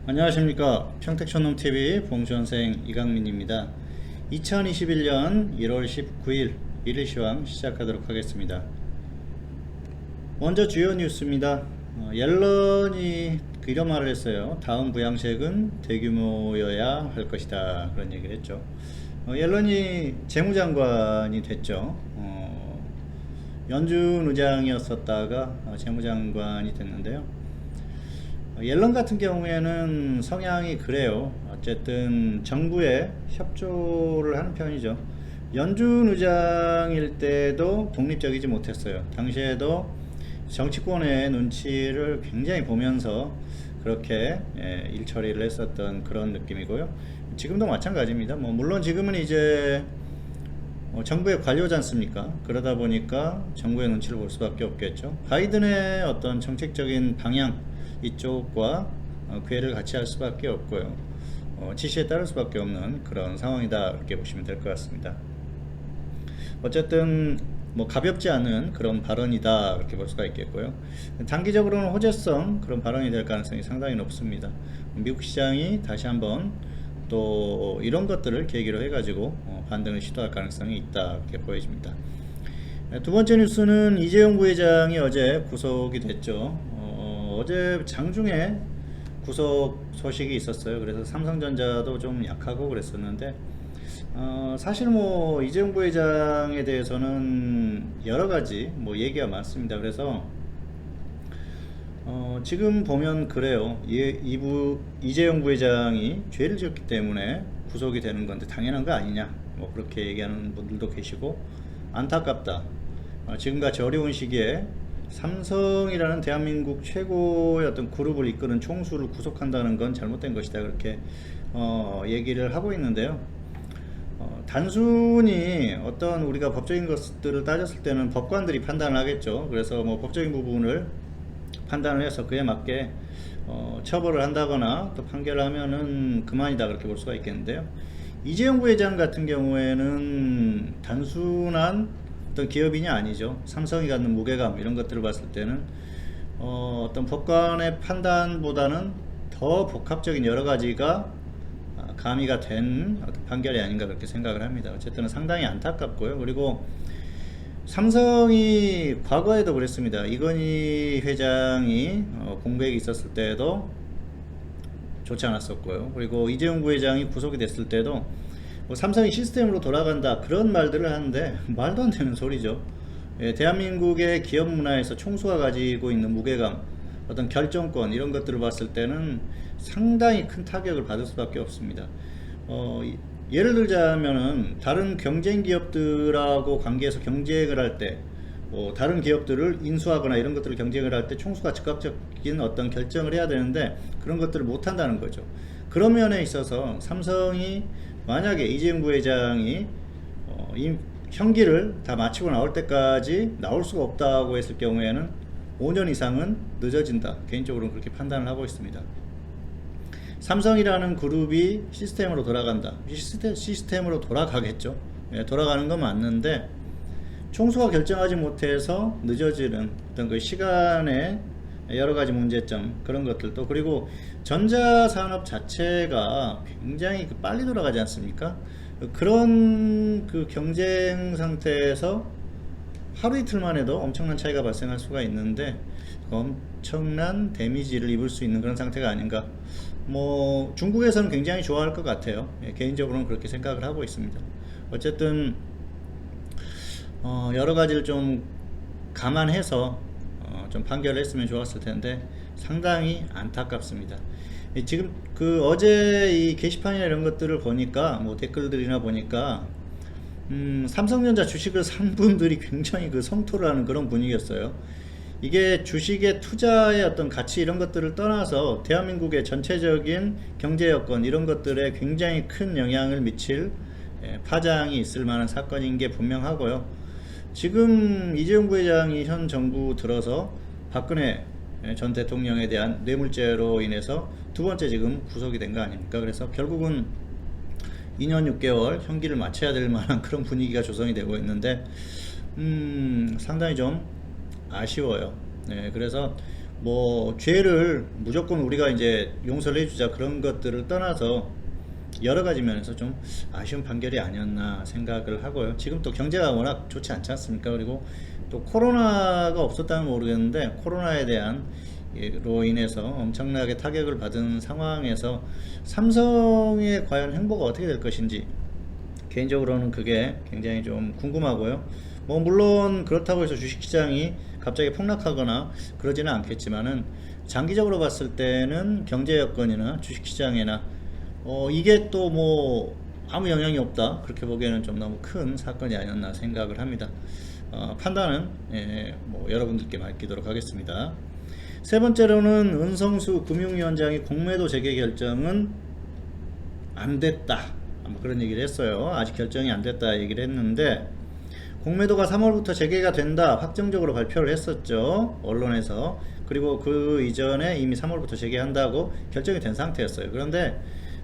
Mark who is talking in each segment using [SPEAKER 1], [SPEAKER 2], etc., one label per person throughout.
[SPEAKER 1] 안녕하십니까. 평택촌놈TV 봉선생 이강민입니다. 2021년 1월 19일 일일시황 시작하도록 하겠습니다. 먼저 주요 뉴스입니다. 옐런이 이런 말을 했어요. 다음 부양책은 대규모여야 할 것이다, 그런 얘기를 했죠. 옐런이 재무장관이 됐죠. 연준 의장이었었다가 재무장관이 됐는데요. 옐런 같은 경우에는 성향이 그래요. 어쨌든 정부에 협조를 하는 편이죠. 연준 의장일 때도 독립적이지 못했어요. 당시에도 정치권의 눈치를 굉장히 보면서 그렇게 일 처리를 했었던 그런 느낌이고요. 지금도 마찬가지입니다. 물론 지금은 이제 정부의 관료지 않습니까? 그러다 보니까 정부의 눈치를 볼 수밖에 없겠죠. 바이든의 어떤 정책적인 방향 이쪽과 궤를 같이 할 수밖에 없고요. 지시에 따를 수밖에 없는 그런 상황이다, 이렇게 보시면 될 것 같습니다. 어쨌든 가볍지 않은 그런 발언이다, 이렇게 볼 수가 있겠고요. 단기적으로는 호재성 그런 발언이 될 가능성이 상당히 높습니다. 미국 시장이 다시 한번 또 이런 것들을 계기로 해가지고 반등을 시도할 가능성이 있다, 이렇게 보여집니다. 두 번째 뉴스는 이재용 부회장이 어제 구속이 됐죠. 어제 장중에 구속 소식이 있었어요. 그래서 삼성전자도 좀 약하고 그랬었는데, 사실 이재용 부회장에 대해서는 여러 가지 얘기가 많습니다. 그래서 지금 보면 그래요. 이재용 부회장이 죄를 지었기 때문에 구속이 되는 건데 당연한 거 아니냐, 그렇게 얘기하는 분들도 계시고, 안타깝다. 지금같이 어려운 시기에 삼성이라는 대한민국 최고의 어떤 그룹을 이끄는 총수를 구속한다는 건 잘못된 것이다, 그렇게 얘기를 하고 있는데요. 단순히 어떤 우리가 법적인 것들을 따졌을 때는 법관들이 판단을 하겠죠. 그래서 법적인 부분을 판단을 해서 그에 맞게 처벌을 한다거나 또 판결을 하면은 그만이다, 그렇게 볼 수가 있겠는데요. 이재용 부회장 같은 경우에는 단순한 어떤 기업인이 아니죠. 삼성이 갖는 무게감 이런 것들을 봤을 때는 어떤 법관의 판단보다는 더 복합적인 여러 가지가 가미가 된 어떤 판결이 아닌가, 그렇게 생각을 합니다. 어쨌든 상당히 안타깝고요. 그리고 삼성이 과거에도 그랬습니다. 이건희 회장이 공백이 있었을 때도 좋지 않았었고요. 그리고 이재용 부회장이 구속이 됐을 때도 삼성이 시스템으로 돌아간다, 그런 말들을 하는데 말도 안 되는 소리죠. 대한민국의 기업 문화에서 총수가 가지고 있는 무게감, 어떤 결정권 이런 것들을 봤을 때는 상당히 큰 타격을 받을 수밖에 없습니다. 예를 들자면은 다른 경쟁 기업들하고 관계해서 경쟁을 할 때, 다른 기업들을 인수하거나 이런 것들을 경쟁을 할 때 총수가 즉각적인 어떤 결정을 해야 되는데 그런 것들을 못 한다는 거죠. 그런 면에 있어서 삼성이 만약에 이재용 부회장이 이 형기를 다 마치고 나올 때까지 나올 수가 없다고 했을 경우에는 5년 이상은 늦어진다, 개인적으로는 그렇게 판단을 하고 있습니다. 삼성이라는 그룹이 시스템으로 돌아간다, 시스템으로 돌아가겠죠. 돌아가는 건 맞는데 총수가 결정하지 못해서 늦어지는 어떤 그 시간의 여러 가지 문제점, 그런 것들도, 그리고 전자산업 자체가 굉장히 빨리 돌아가지 않습니까? 그런 그 경쟁 상태에서 하루 이틀만 해도 엄청난 차이가 발생할 수가 있는데 엄청난 데미지를 입을 수 있는 그런 상태가 아닌가. 중국에서는 굉장히 좋아할 것 같아요. 개인적으로는 그렇게 생각을 하고 있습니다. 어쨌든 여러 가지를 좀 감안해서 좀 판결을 했으면 좋았을 텐데 상당히 안타깝습니다. 지금 어제 이 게시판이나 이런 것들을 보니까 댓글들이나 보니까 삼성전자 주식을 산 분들이 굉장히 성토를 하는 그런 분위기였어요. 이게 주식의 투자의 어떤 가치 이런 것들을 떠나서 대한민국의 전체적인 경제 여건 이런 것들에 굉장히 큰 영향을 미칠 파장이 있을 만한 사건인 게 분명하고요. 지금 이재용 부회장이 현 정부 들어서 박근혜 전 대통령에 대한 뇌물죄로 인해서 두 번째 지금 구속이 된 거 아닙니까? 그래서 결국은 2년 6개월 형기를 마쳐야 될 만한 그런 분위기가 조성이 되고 있는데 상당히 좀 아쉬워요. 그래서 뭐 죄를 무조건 우리가 이제 용서를 해주자 그런 것들을 떠나서 여러 가지 면에서 좀 아쉬운 판결이 아니었나 생각을 하고요. 지금 또 경제가 워낙 좋지 않지 않습니까? 그리고 또 코로나가 없었다면 모르겠는데 코로나에 대한 로 인해서 엄청나게 타격을 받은 상황에서 삼성의 과연 행보가 어떻게 될 것인지 개인적으로는 그게 굉장히 좀 궁금하고요. 뭐 물론 그렇다고 해서 주식시장이 갑자기 폭락하거나 그러지는 않겠지만은 장기적으로 봤을 때는 경제 여건이나 주식시장이나 이게 또 뭐 아무 영향이 없다 그렇게 보기에는 좀 너무 큰 사건이 아니었나 생각을 합니다. 판단은 뭐 여러분들께 맡기도록 하겠습니다. 세 번째로는 은성수 금융위원장이 공매도 재개 결정은 안 됐다 뭐 그런 얘기를 했어요. 아직 결정이 안 됐다 얘기를 했는데 공매도가 3월부터 재개가 된다 확정적으로 발표를 했었죠, 언론에서. 그리고 그 이전에 이미 3월부터 재개한다고 결정이 된 상태였어요. 그런데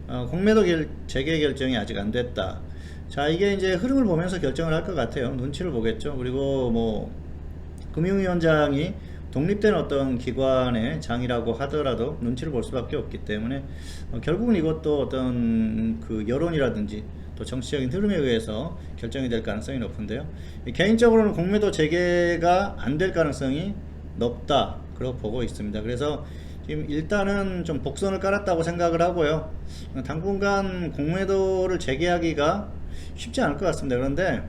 [SPEAKER 1] 공매도 재개 결정이 아직 안 됐다. 자, 이게 이제 흐름을 보면서 결정을 할 것 같아요. 눈치를 보겠죠. 그리고 뭐 금융위원장이 독립된 어떤 기관의 장이라고 하더라도 눈치를 볼 수밖에 없기 때문에 결국은 이것도 어떤 그 여론이라든지 또 정치적인 흐름에 의해서 결정이 될 가능성이 높은데요. 개인적으로는 공매도 재개가 안 될 가능성이 높다 그렇게 보고 있습니다. 그래서 지금 일단은 좀 복선을 깔았다고 생각을 하고요. 당분간 공매도를 재개하기가 쉽지 않을 것 같습니다. 그런데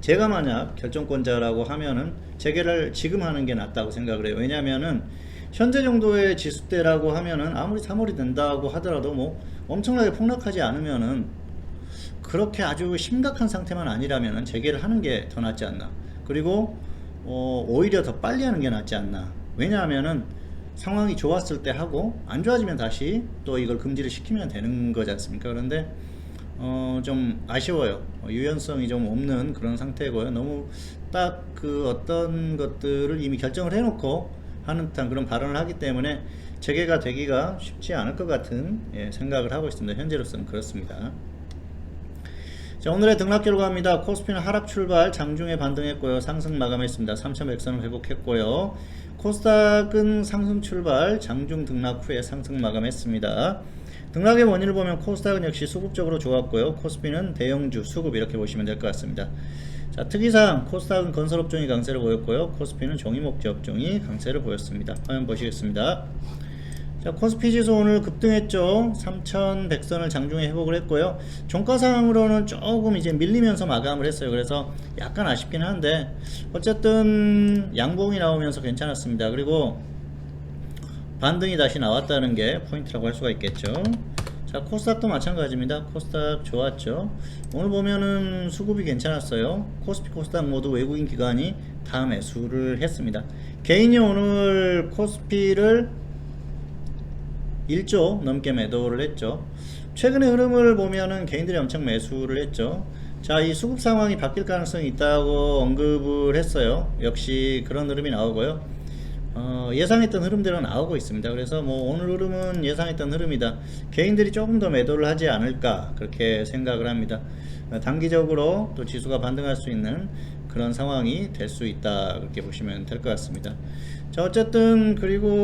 [SPEAKER 1] 제가 만약 결정권자라고 하면은 재개를 지금 하는 게 낫다고 생각을 해요. 왜냐면은 현재 정도의 지수대라고 하면은 아무리 3월이 된다고 하더라도 뭐 엄청나게 폭락하지 않으면은 그렇게 아주 심각한 상태만 아니라면은 재개를 하는 게 더 낫지 않나. 그리고 오히려 더 빨리 하는 게 낫지 않나. 왜냐하면은 상황이 좋았을 때 하고 안 좋아지면 다시 또 이걸 금지를 시키면 되는 거지 않습니까? 그런데 좀 아쉬워요. 유연성이 좀 없는 그런 상태고요. 너무 딱 그 어떤 것들을 이미 결정을 해놓고 하는 듯한 그런 발언을 하기 때문에 재개가 되기가 쉽지 않을 것 같은 생각을 하고 있습니다. 현재로서는 그렇습니다. 자, 오늘의 등락 결과입니다. 코스피는 하락 출발, 장중에 반등했고요. 상승 마감했습니다. 3100선을 회복했고요. 코스닥은 상승 출발, 장중 등락 후에 상승 마감했습니다. 등락의 원인을 보면 코스닥은 역시 수급적으로 좋았고요. 코스피는 대형주, 수급 이렇게 보시면 될 것 같습니다. 자, 특이사항 코스닥은 건설업종이 강세를 보였고요. 코스피는 종이목재 업종이 강세를 보였습니다. 화면 보시겠습니다. 자, 코스피 지수 오늘 급등했죠. 3100선을 장중에 회복을 했고요. 종가상으로는 조금 이제 밀리면서 마감을 했어요. 그래서 약간 아쉽긴 한데 어쨌든 양봉이 나오면서 괜찮았습니다. 그리고 반등이 다시 나왔다는 게 포인트라고 할 수가 있겠죠. 자, 코스닥도 마찬가지입니다. 코스닥 좋았죠. 오늘 보면은 수급이 괜찮았어요. 코스피, 코스닥 모두 외국인 기관이 다 매수를 했습니다. 개인이 오늘 코스피를 1조 넘게 매도를 했죠. 최근의 흐름을 보면은 개인들이 엄청 매수를 했죠. 자, 이 수급 상황이 바뀔 가능성이 있다고 언급을 했어요. 역시 그런 흐름이 나오고요. 예상했던 흐름대로 나오고 있습니다. 그래서 뭐 오늘 흐름은 예상했던 흐름이다. 개인들이 조금 더 매도를 하지 않을까 그렇게 생각을 합니다. 단기적으로 또 지수가 반등할 수 있는 그런 상황이 될 수 있다 그렇게 보시면 될 것 같습니다. 자, 어쨌든 그리고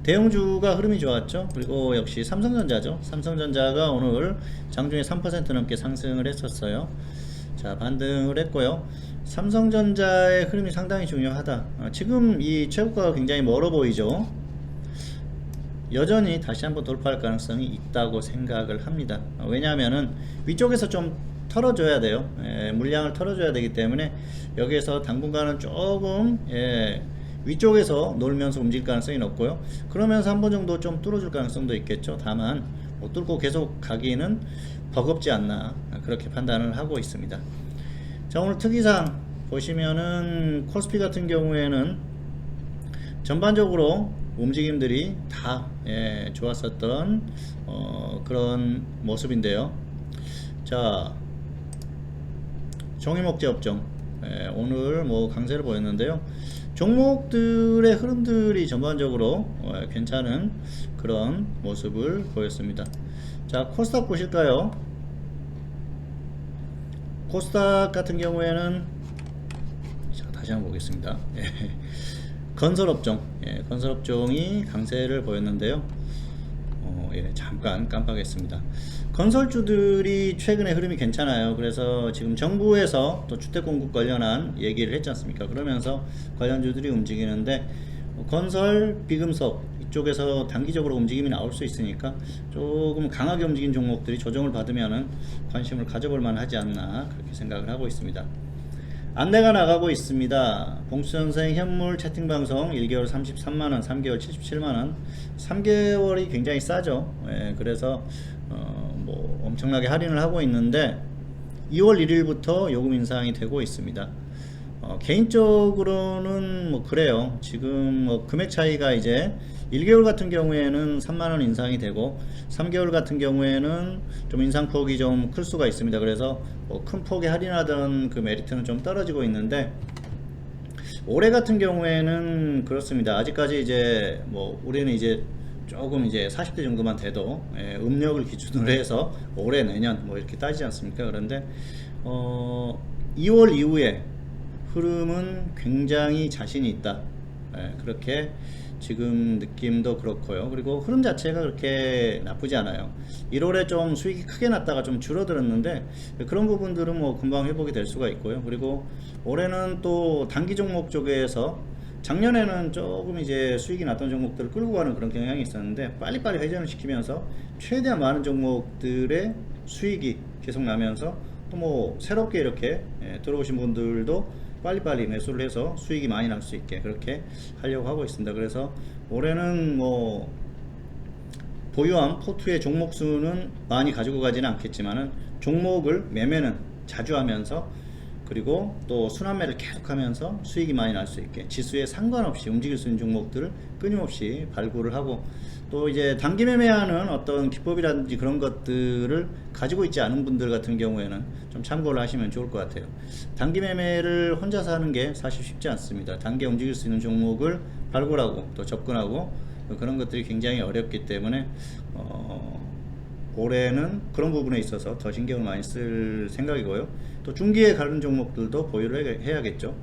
[SPEAKER 1] 대형주가 흐름이 좋았죠. 그리고 역시 삼성전자죠. 삼성전자가 오늘 장중에 3% 넘게 상승을 했었어요. 자, 반등을 했고요. 삼성전자의 흐름이 상당히 중요하다. 지금 이 최고가가 굉장히 멀어 보이죠. 여전히 다시 한번 돌파할 가능성이 있다고 생각을 합니다. 왜냐하면은 위쪽에서 좀 털어줘야 돼요. 물량을 털어줘야 되기 때문에 여기에서 당분간은 조금 위쪽에서 놀면서 움직일 가능성이 높고요. 그러면서 한 번 정도 좀 뚫어줄 가능성도 있겠죠. 다만 못 뚫고 계속 가기는 버겁지 않나 그렇게 판단을 하고 있습니다. 자, 오늘 특이사항 보시면은 코스피 같은 경우에는 전반적으로 움직임들이 다 좋았었던 그런 모습인데요. 자, 종이목재 업종 오늘 뭐 강세를 보였는데요. 종목들의 흐름들이 전반적으로 괜찮은 그런 모습을 보였습니다. 자, 코스닥 보실까요? 코스닥 같은 경우에는 자, 다시 한번 보겠습니다. 건설업종, 건설업종이 강세를 보였는데요. 잠깐 깜빡했습니다. 건설주들이 최근에 흐름이 괜찮아요. 그래서 지금 정부에서 또 주택 공급 관련한 얘기를 했지 않습니까? 그러면서 관련주들이 움직이는데 건설, 비금속 이쪽에서 단기적으로 움직임이 나올 수 있으니까 조금 강하게 움직인 종목들이 조정을 받으면은 관심을 가져볼 만하지 않나 그렇게 생각을 하고 있습니다. 안내가 나가고 있습니다. 봉수선생 현물 채팅방송 1개월 33만원, 3개월 77만원. 3개월이 굉장히 싸죠. 그래서 뭐 엄청나게 할인을 하고 있는데 2월 1일부터 요금 인상이 되고 있습니다. 개인적으로는 뭐 그래요. 지금 뭐 금액 차이가 이제 1개월 같은 경우에는 3만원 인상이 되고 3개월 같은 경우에는 좀 인상폭이 좀 클 수가 있습니다. 그래서 뭐 큰 폭에 할인하던 그 메리트는 좀 떨어지고 있는데 올해 같은 경우에는 그렇습니다. 아직까지 이제 뭐 우리는 이제 조금 이제 40대 정도만 돼도 음력을 기준으로 해서 올해 내년 뭐 이렇게 따지지 않습니까? 그런데 2월 이후에 흐름은 굉장히 자신이 있다. 그렇게 지금 느낌도 그렇고요. 그리고 흐름 자체가 그렇게 나쁘지 않아요. 1월에 좀 수익이 크게 났다가 좀 줄어들었는데 그런 부분들은 뭐 금방 회복이 될 수가 있고요. 그리고 올해는 또 단기 종목 쪽에서 작년에는 조금 이제 수익이 났던 종목들을 끌고 가는 그런 경향이 있었는데 빨리빨리 회전을 시키면서 최대한 많은 종목들의 수익이 계속 나면서 또 뭐 새롭게 이렇게 들어오신 분들도 빨리빨리 매수를 해서 수익이 많이 날 수 있게 그렇게 하려고 하고 있습니다. 그래서 올해는 뭐 보유한 포트의 종목 수는 많이 가지고 가지는 않겠지만은 종목을 매매는 자주 하면서 그리고 또 순환매를 계속하면서 수익이 많이 날 수 있게 지수에 상관없이 움직일 수 있는 종목들을 끊임없이 발굴을 하고 또 이제 단기 매매하는 어떤 기법이라든지 그런 것들을 가지고 있지 않은 분들 같은 경우에는 좀 참고를 하시면 좋을 것 같아요. 단기 매매를 혼자서 하는 게 사실 쉽지 않습니다. 단기에 움직일 수 있는 종목을 발굴하고 또 접근하고 그런 것들이 굉장히 어렵기 때문에 올해는 그런 부분에 있어서 더 신경을 많이 쓸 생각이고요. 또 중기에 가는 종목들도 보유를 해야겠죠.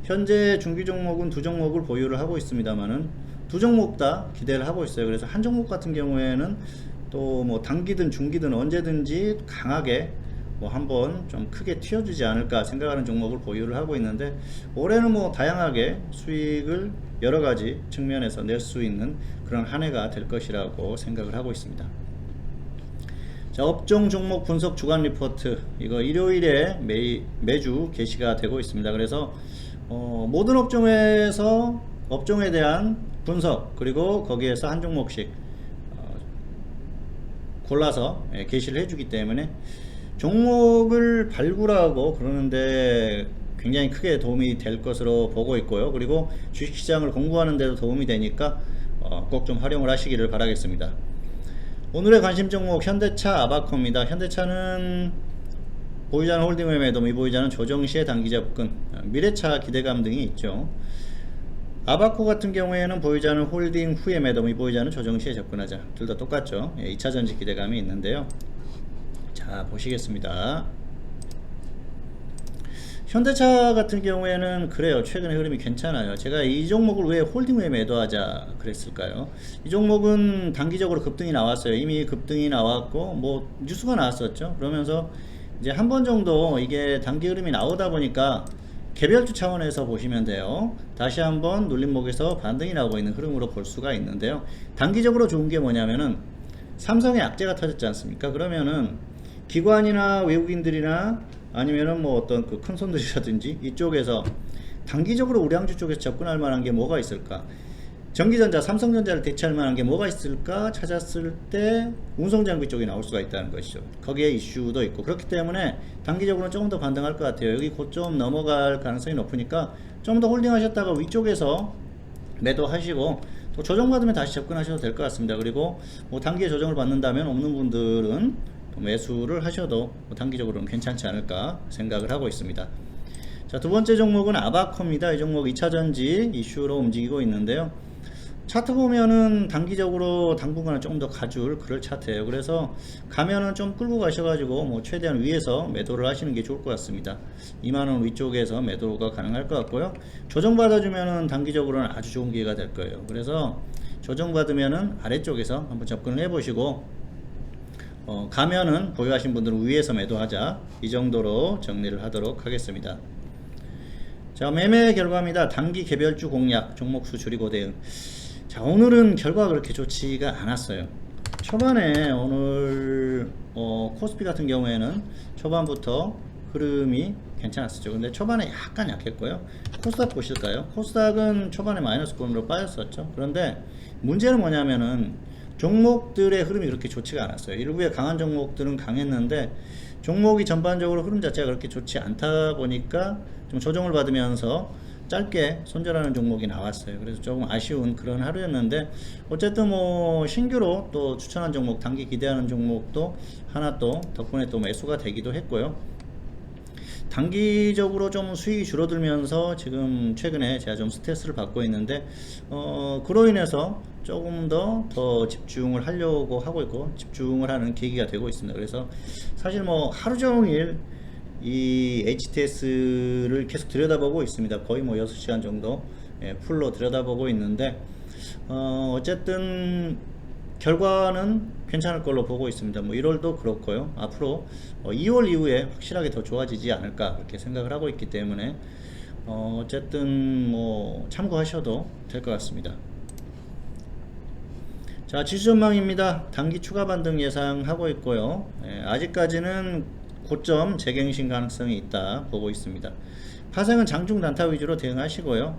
[SPEAKER 1] 현재 중기 종목은 두 종목을 보유를 하고 있습니다만은 두 종목 다 기대를 하고 있어요. 그래서 한 종목 같은 경우에는 또 뭐 단기든 중기든 언제든지 강하게 뭐 한번 좀 크게 튀어주지 않을까 생각하는 종목을 보유를 하고 있는데 올해는 뭐 다양하게 수익을 여러 가지 측면에서 낼 수 있는 그런 한 해가 될 것이라고 생각을 하고 있습니다. 자, 업종 종목 분석 주간 리포트 이거 일요일에 매주 게시가 되고 있습니다. 그래서 모든 업종에서 업종에 대한 분석 그리고 거기에서 한 종목씩 골라서 게시를 해주기 때문에 종목을 발굴하고 그러는데 굉장히 크게 도움이 될 것으로 보고 있고요. 그리고 주식시장을 공부하는 데도 도움이 되니까 꼭 좀 활용을 하시기를 바라겠습니다. 오늘의 관심 종목 현대차 아바코입니다. 현대차는 보유자는 홀딩을 매도, 미보유자는 조정 시에 단기 접근, 미래차 기대감 등이 있죠. 아바코 같은 경우에는 보유자는 홀딩 후에 매도, 미보유자는 조정 시에 접근하자. 둘 다 똑같죠. 2차 전지 기대감이 있는데요. 자, 보시겠습니다. 현대차 같은 경우에는 그래요. 최근에 흐름이 괜찮아요. 제가 이 종목을 왜 홀딩 후에 매도하자 그랬을까요? 이 종목은 단기적으로 급등이 나왔어요. 이미 급등이 나왔고 뭐 뉴스가 나왔었죠. 그러면서 이제 한 번 정도 이게 단기 흐름이 나오다 보니까 개별주 차원에서 보시면 돼요. 다시 한번 눌림목에서 반등이 나오고 있는 흐름으로 볼 수가 있는데요. 단기적으로 좋은 게 뭐냐면은 삼성의 악재가 터졌지 않습니까? 그러면은 기관이나 외국인들이나 아니면은 뭐 어떤 그 큰 손들이라든지 이쪽에서 단기적으로 우량주 쪽에서 접근할 만한 게 뭐가 있을까? 전기전자, 삼성전자를 대체할 만한 게 뭐가 있을까 찾았을 때 운송장비 쪽이 나올 수가 있다는 것이죠. 거기에 이슈도 있고 그렇기 때문에 단기적으로는 조금 더 반등할 것 같아요. 여기 고점 넘어갈 가능성이 높으니까 좀 더 홀딩 하셨다가 위쪽에서 매도하시고 또 조정받으면 다시 접근하셔도 될 것 같습니다. 그리고 뭐 단기에 조정을 받는다면 없는 분들은 매수를 하셔도 단기적으로는 괜찮지 않을까 생각을 하고 있습니다. 자, 두 번째 종목은 아바코입니다. 이 종목 2차전지 이슈로 움직이고 있는데요. 차트 보면은 단기적으로 당분간은 조금 더 가줄 그럴 차트예요. 그래서 가면은 좀 끌고 가셔가지고 뭐 최대한 위에서 매도를 하시는 게 좋을 것 같습니다. 2만원 위쪽에서 매도가 가능할 것 같고요. 조정받아주면은 단기적으로는 아주 좋은 기회가 될 거예요. 그래서 조정받으면은 아래쪽에서 한번 접근을 해보시고 가면은 보유하신 분들은 위에서 매도하자, 이 정도로 정리를 하도록 하겠습니다. 자, 매매 결과입니다. 단기 개별주 공략, 종목수 줄이고 대응. 자, 오늘은 결과가 그렇게 좋지가 않았어요. 초반에 오늘 코스피 같은 경우에는 초반부터 흐름이 괜찮았었죠. 근데 초반에 약간 약했고요. 코스닥 보실까요? 코스닥은 초반에 마이너스권으로 빠졌었죠. 그런데 문제는 뭐냐면은 종목들의 흐름이 그렇게 좋지가 않았어요. 일부의 강한 종목들은 강했는데 종목이 전반적으로 흐름 자체가 그렇게 좋지 않다 보니까 좀 조정을 받으면서 짧게 손절하는 종목이 나왔어요. 그래서 조금 아쉬운 그런 하루였는데 어쨌든 뭐 신규로 또 추천한 종목, 단기 기대하는 종목도 하나 또 덕분에 또 매수가 되기도 했고요. 단기적으로 좀 수익이 줄어들면서 지금 최근에 제가 좀 스트레스를 받고 있는데 그로 인해서 조금 더 집중을 하려고 하고 있고 집중을 하는 계기가 되고 있습니다. 그래서 사실 뭐 하루 종일 이 HTS를 계속 들여다보고 있습니다. 거의 뭐 6시간 정도 풀로 들여다보고 있는데 어쨌든 결과는 괜찮을 걸로 보고 있습니다. 뭐 1월도 그렇고요. 앞으로 2월 이후에 확실하게 더 좋아지지 않을까 그렇게 생각을 하고 있기 때문에 어쨌든 뭐 참고하셔도 될 것 같습니다. 자, 지수 전망입니다. 단기 추가 반등 예상하고 있고요. 아직까지는 고점 재갱신 가능성이 있다 보고 있습니다. 파생은 장중 단타 위주로 대응하시고요.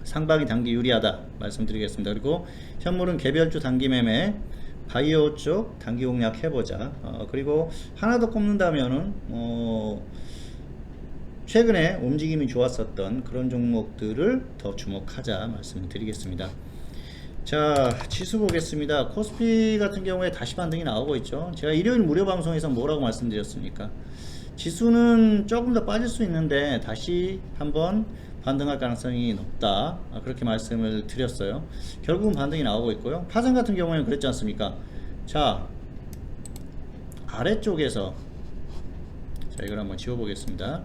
[SPEAKER 1] 상방이 단기 유리하다 말씀드리겠습니다. 그리고 현물은 개별주 단기 매매, 바이오 쪽 단기 공략 해보자. 그리고 하나 더 꼽는다면은 최근에 움직임이 좋았었던 그런 종목들을 더 주목하자 말씀드리겠습니다. 자, 지수 보겠습니다. 코스피 같은 경우에 다시 반등이 나오고 있죠. 제가 일요일 무료 방송에서 뭐라고 말씀드렸습니까? 지수는 조금 더 빠질 수 있는데 다시 한번 반등할 가능성이 높다, 그렇게 말씀을 드렸어요. 결국은 반등이 나오고 있고요. 파생 같은 경우에는 그랬지 않습니까? 자, 아래쪽에서 자, 이걸 한번 지워 보겠습니다.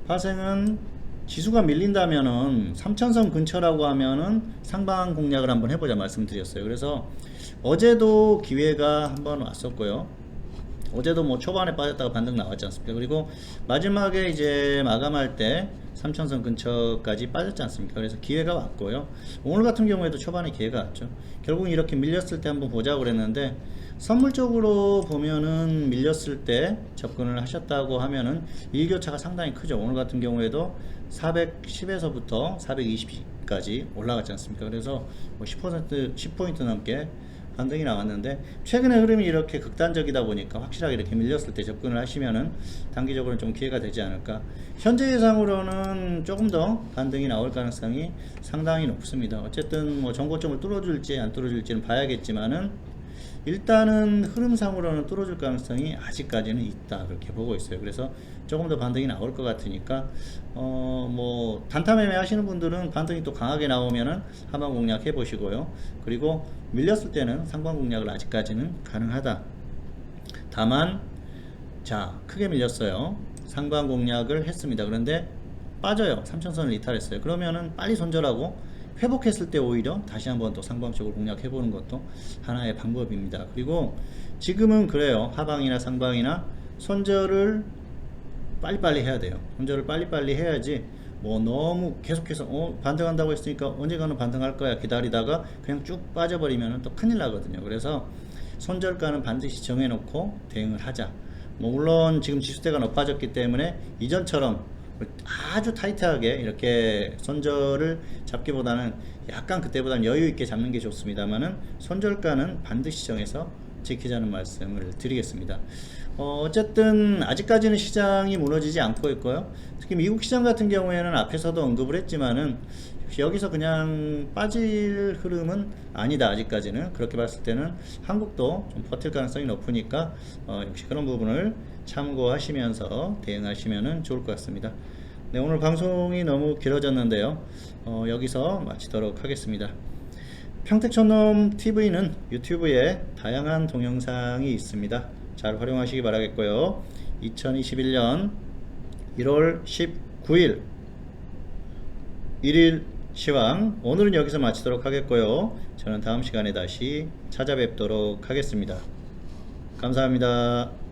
[SPEAKER 1] 파생은 지수가 밀린다면은 3000선 근처라고 하면은 상방 공략을 한번 해보자 말씀드렸어요. 그래서 어제도 기회가 한번 왔었고요. 어제도 뭐 초반에 빠졌다가 반등 나왔지 않습니까? 그리고 마지막에 이제 마감할 때 3000선 근처까지 빠졌지 않습니까? 그래서 기회가 왔고요. 오늘 같은 경우에도 초반에 기회가 왔죠. 결국은 이렇게 밀렸을 때 한번 보자고 그랬는데 선물적으로 보면은 밀렸을 때 접근을 하셨다고 하면은 일교차가 상당히 크죠. 오늘 같은 경우에도 410에서부터 420까지 올라갔지 않습니까? 그래서 뭐 10포인트 넘게 반등이 나왔는데 최근의 흐름이 이렇게 극단적이다 보니까 확실하게 이렇게 밀렸을 때 접근을 하시면은 단기적으로 좀 기회가 되지 않을까. 현재 예상으로는 조금 더 반등이 나올 가능성이 상당히 높습니다. 어쨌든 뭐 정고점을 뚫어줄지 안 뚫어줄지는 봐야겠지만은 일단은 흐름상으로는 뚫어줄 가능성이 아직까지는 있다 그렇게 보고 있어요. 그래서 조금 더 반등이 나올 것 같으니까 뭐 단타 매매 하시는 분들은 반등이 또 강하게 나오면은 하방 공략 해 보시고요. 그리고 밀렸을 때는 상방 공략을 아직까지는 가능하다. 다만 자, 크게 밀렸어요. 상방 공략을 했습니다. 그런데 빠져요. 3000선을 이탈했어요. 그러면은 빨리 손절하고 회복했을 때 오히려 다시 한번 또 상방적으로 공략해 보는 것도 하나의 방법입니다. 그리고 지금은 그래요. 하방이나 상방이나 손절을 빨리빨리 해야 돼요. 손절을 빨리빨리 해야지 뭐 너무 계속해서 반등한다고 했으니까 언젠가는 반등할 거야 기다리다가 그냥 쭉 빠져버리면 또 큰일 나거든요. 그래서 손절가는 반드시 정해놓고 대응을 하자. 뭐 물론 지금 지수대가 높아졌기 때문에 이전처럼 아주 타이트하게 이렇게 손절을 잡기보다는 약간 그때보다는 여유있게 잡는 게 좋습니다만은 손절가는 반드시 정해서 지키자는 말씀을 드리겠습니다. 어쨌든 아직까지는 시장이 무너지지 않고 있고요. 특히 미국 시장 같은 경우에는 앞에서도 언급을 했지만은 여기서 그냥 빠질 흐름은 아니다. 아직까지는 그렇게 봤을 때는 한국도 좀 버틸 가능성이 높으니까 역시 그런 부분을 참고하시면서 대응하시면 좋을 것 같습니다. 네, 오늘 방송이 너무 길어졌는데요. 여기서 마치도록 하겠습니다. 평택촌놈 TV는 유튜브에 다양한 동영상이 있습니다. 잘 활용하시기 바라겠고요. 2021년 1월 19일 1일 시황 오늘은 여기서 마치도록 하겠고요. 저는 다음 시간에 다시 찾아뵙도록 하겠습니다. 감사합니다.